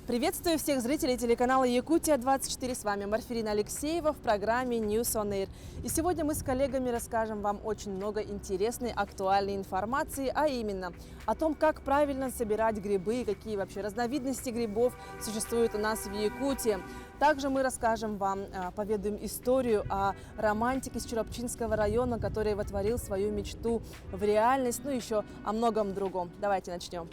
Приветствую всех зрителей телеканала Якутия-24. С вами Марфирина Алексеева в программе News on Air. И сегодня мы с коллегами расскажем вам очень много интересной, актуальной информации, а именно о том, как правильно собирать грибы и какие вообще разновидности грибов существуют у нас в Якутии. Также мы расскажем вам, поведаем историю о романтике из Чурапчинского района, который вотворил свою мечту в реальность, ну и еще о многом другом. Давайте начнем.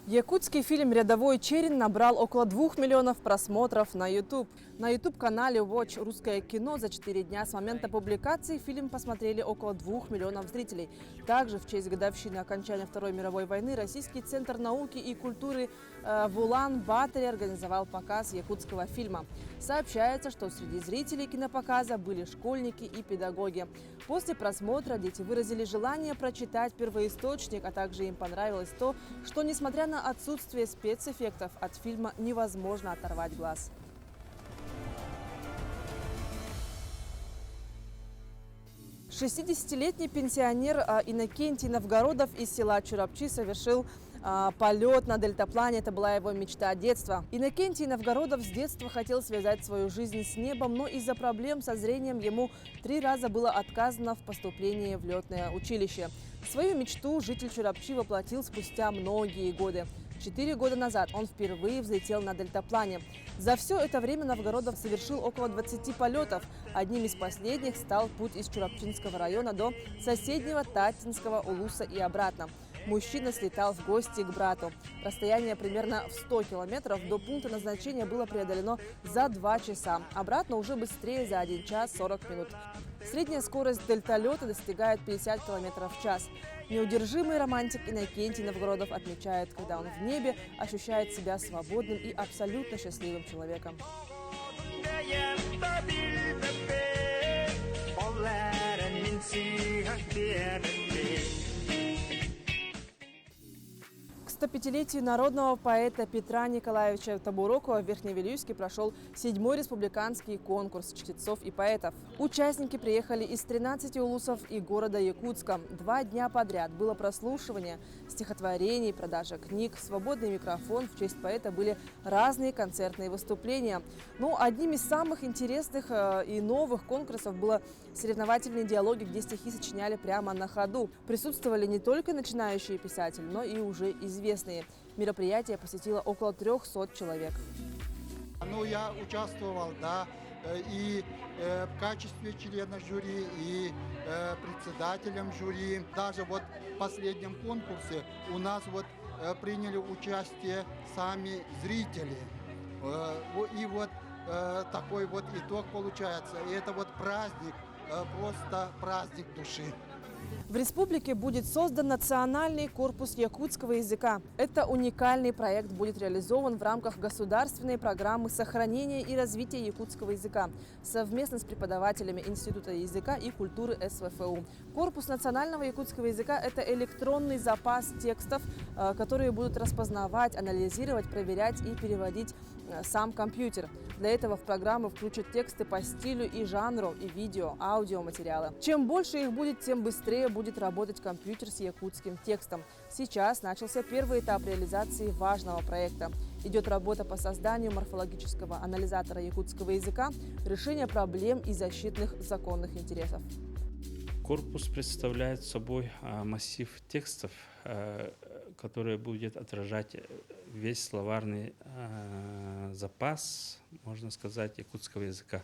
Якутский фильм «Рядовой Черин» набрал около 2 миллионов просмотров на YouTube. На YouTube-канале Watch Русское кино за 4 дня с момента публикации фильм посмотрели около 2 миллионов зрителей. Также в честь годовщины окончания Второй мировой войны Российский центр науки и культуры в Улан-Баторе организовал показ якутского фильма. Сообщается, что среди зрителей кинопоказа были школьники и педагоги. После просмотра дети выразили желание прочитать первоисточник, а также им понравилось то, что, несмотря на отсутствие спецэффектов, от фильма невозможно оторвать глаз. Шестидесятилетний пенсионер Иннокентий Новгородов из села Чурапчи совершил полет на дельтаплане. Это была его мечта детства. Иннокентий Новгородов с детства хотел связать свою жизнь с небом, но из-за проблем со зрением ему 3 раза было отказано в поступлении в летное училище. Свою мечту житель Чурапчи воплотил спустя многие годы. 4 года назад он впервые взлетел на дельтаплане. За все это время Новгородов совершил около 20 полетов. Одним из последних стал путь из Чурапчинского района до соседнего Татинского Улуса и обратно. Мужчина слетал в гости к брату. Расстояние примерно в 100 километров до пункта назначения было преодолено за 2 часа. Обратно уже быстрее за 1 час 40 минут. Средняя скорость дельталета достигает 50 километров в час. Неудержимый романтик Иннокентий Новгородов отмечает, когда он в небе ощущает себя свободным и абсолютно счастливым человеком. К 105-летию народного поэта Петра Николаевича Табурокова в Верхневилюйске прошел 7-й республиканский конкурс чтецов и поэтов. Участники приехали из 13 улусов и города Якутска. 2 дня подряд было прослушивание стихотворений, продажа книг, свободный микрофон. В честь поэта были разные концертные выступления. Но одним из самых интересных и новых конкурсов было соревновательные диалоги, где стихи сочиняли прямо на ходу. Присутствовали не только начинающие писатели, но и уже известные. Мероприятие посетило около 300 человек. Ну, я участвовал, да, и в качестве члена жюри, и председателем жюри. Даже вот в последнем конкурсе у нас вот приняли участие сами зрители. И вот такой вот итог получается. И это вот праздник, просто праздник души. В республике будет создан национальный корпус якутского языка. Это уникальный проект будет реализован в рамках государственной программы сохранения и развития якутского языка совместно с преподавателями Института языка и культуры СВФУ. Корпус национального якутского языка – это электронный запас текстов, которые будут распознавать, анализировать, проверять и переводить сам компьютер. Для этого в программу включат тексты по стилю и жанру, и видео, аудиоматериалы. Чем больше их будет, тем быстрее будет работать компьютер с якутским текстом. Сейчас начался первый этап реализации важного проекта. Идет работа по созданию морфологического анализатора якутского языка, решения проблем и защитных законных интересов. Корпус представляет собой массив текстов, который будет отражать весь словарный запас, можно сказать, якутского языка.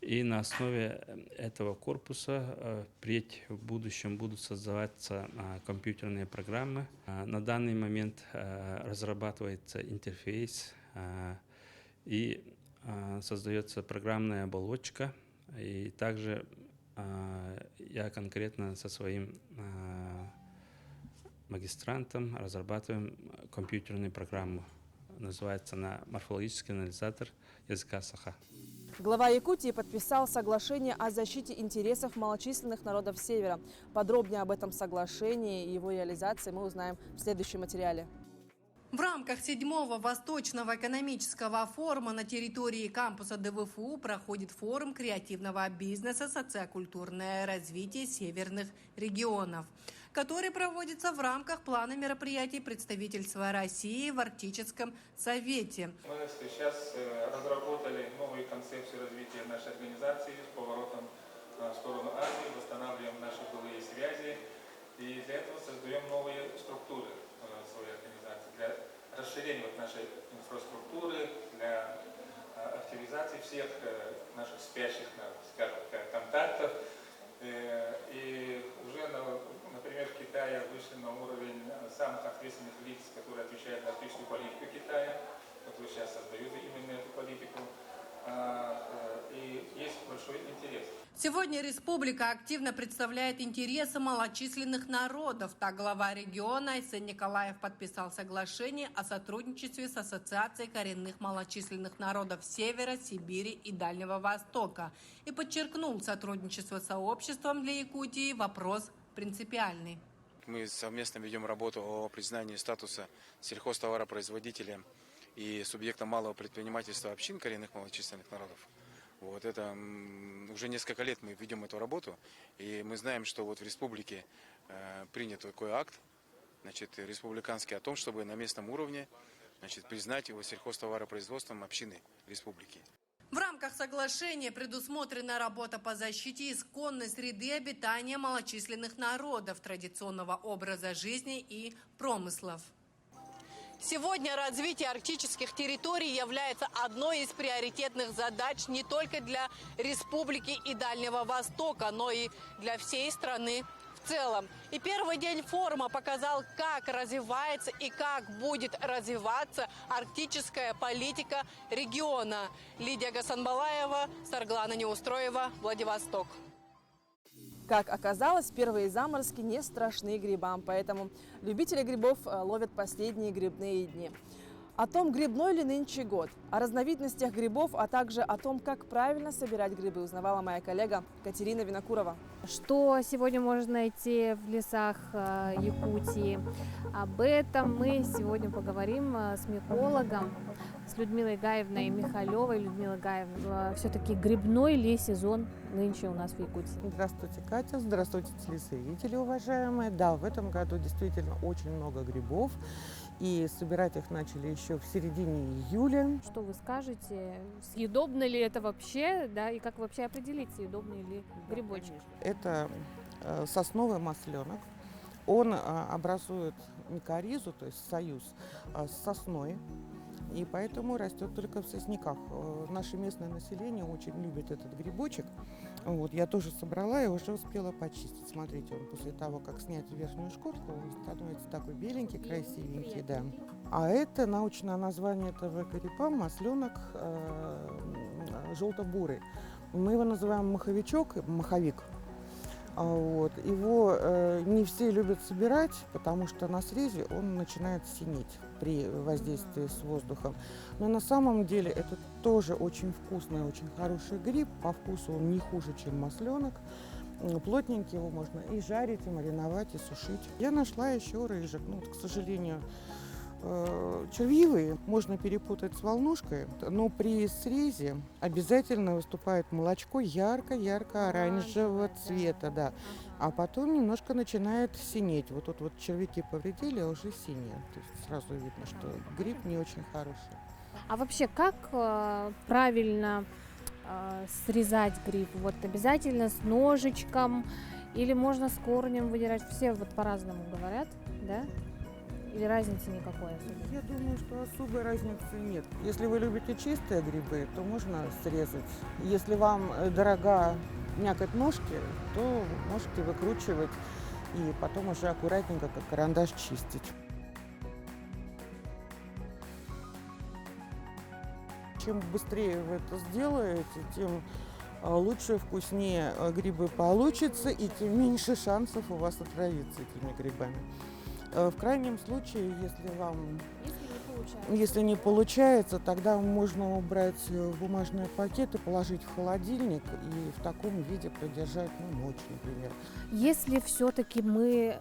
И на основе этого корпуса впредь в будущем будут создаваться компьютерные программы. На данный момент разрабатывается интерфейс и создается программная оболочка. И также я конкретно со своим магистрантом разрабатываем компьютерную программу. Называется она «Морфологический анализатор языка саха». Глава Якутии подписал соглашение о защите интересов малочисленных народов Севера. Подробнее об этом соглашении и его реализации мы узнаем в следующем материале. В рамках 7-го Восточного экономического форума на территории кампуса ДВФУ проходит форум креативного бизнеса «Социокультурное развитие северных регионов», который проводится в рамках плана мероприятий представительства России в Арктическом совете. Мы сейчас разработали новую концепцию развития нашей организации с поворотом в сторону Азии, восстанавливаем наши былые связи и для этого создаем новые структуры своей организации для расширения нашей инфраструктуры, для активизации всех наших спящих, скажем так, контактов. И уже, например, в Китае вышли на уровень самых ответственных лиц, которые отвечают за арктическую политику Китая, которые сейчас создают именно эту политику. И есть большой интерес. Сегодня республика активно представляет интересы малочисленных народов. Так глава региона Айсен Николаев подписал соглашение о сотрудничестве с Ассоциацией коренных малочисленных народов Севера, Сибири и Дальнего Востока и подчеркнул, сотрудничество с сообществом для Якутии – вопрос принципиальный. Мы совместно ведем работу о признании статуса сельхозтоваропроизводителя и субъекта малого предпринимательства общин коренных малочисленных народов. Вот это уже несколько лет мы ведем эту работу, и мы знаем, что вот в республике принят такой акт, республиканский, о том, чтобы на местном уровне, признать его сельхозтоваропроизводством общины республики. В рамках соглашения предусмотрена работа по защите исконной среды обитания малочисленных народов, традиционного образа жизни и промыслов. Сегодня развитие арктических территорий является одной из приоритетных задач не только для республики и Дальнего Востока, но и для всей страны в целом. И первый день форума показал, как развивается и как будет развиваться арктическая политика региона. Лидия Гасанбалаева, Сарглана Неустроева, Владивосток. Как оказалось, первые заморозки не страшны грибам, поэтому любители грибов ловят последние грибные дни. О том, грибной ли нынче год, о разновидностях грибов, а также о том, как правильно собирать грибы, узнавала моя коллега Катерина Винокурова. Что сегодня можно найти в лесах Якутии? Об этом мы сегодня поговорим с микологом, с Людмилой Гаевной Михалевой. Людмила Гаевна, все-таки грибной ли сезон нынче у нас в Якутии? Здравствуйте, Катя. Здравствуйте, телезрители уважаемые. Да, в этом году действительно очень много грибов. И собирать их начали еще в середине июля. Что вы скажете? Съедобно ли это вообще? Да, и как вообще определить, съедобный ли грибочек? Это сосновый масленок. Он образует микоризу, то есть союз с сосной. И поэтому растет только в сосняках. Наше местное население очень любит этот грибочек. Вот, я тоже собрала и уже успела почистить. Смотрите, он после того, как снять верхнюю шкурку, он становится такой беленький, красивенький. Да. А это научное название этого гриба – масленок желто-бурый. Мы его называем маховик. Вот. Его не все любят собирать, потому что на срезе он начинает синеть при воздействии с воздухом. Но на самом деле это тоже очень вкусный, очень хороший гриб. По вкусу он не хуже, чем масленок. Плотненький, его можно и жарить, и мариновать, и сушить. Я нашла еще рыжик. К сожалению, червивые можно перепутать с волнушкой, но при срезе обязательно выступает молочко ярко-оранжевого цвета, да. А потом немножко начинает синеть. Вот тут вот червяки повредили, а уже синее. То есть сразу видно, что гриб не очень хороший. А вообще, как правильно срезать гриб? Вот обязательно с ножичком или можно с корнем выдирать? Все вот по-разному говорят, да? Или разницы никакой особой? Я думаю, что особой разницы нет. Если вы любите чистые грибы, то можно срезать. Если вам дорога мякоть ножки, то можете выкручивать и потом уже аккуратненько, как карандаш, чистить. Чем быстрее вы это сделаете, тем лучше, вкуснее грибы получатся, и тем меньше шансов у вас отравиться этими грибами. В крайнем случае, если не получается, тогда можно убрать в бумажные пакеты, положить в холодильник и в таком виде продержать ночь, например. Если все-таки мы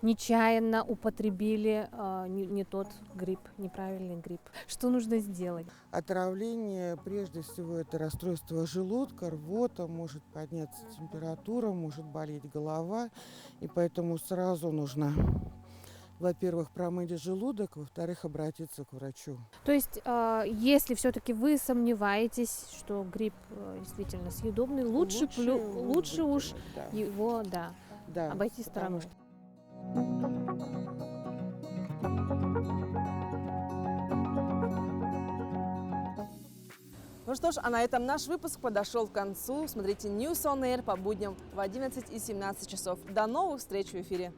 нечаянно употребили не тот гриб, неправильный гриб? Что нужно сделать? Отравление, прежде всего, это расстройство желудка, рвота, может подняться температура, может болеть голова. И поэтому сразу нужно, во-первых, промыть желудок, во-вторых, обратиться к врачу. То есть, если все-таки вы сомневаетесь, что гриб действительно съедобный, лучше уж да. его, Да, обойти потому стороной. Ну что ж, а на этом наш выпуск подошел к концу. Смотрите News on Air по будням в 11 и 17 часов. До новых встреч в эфире!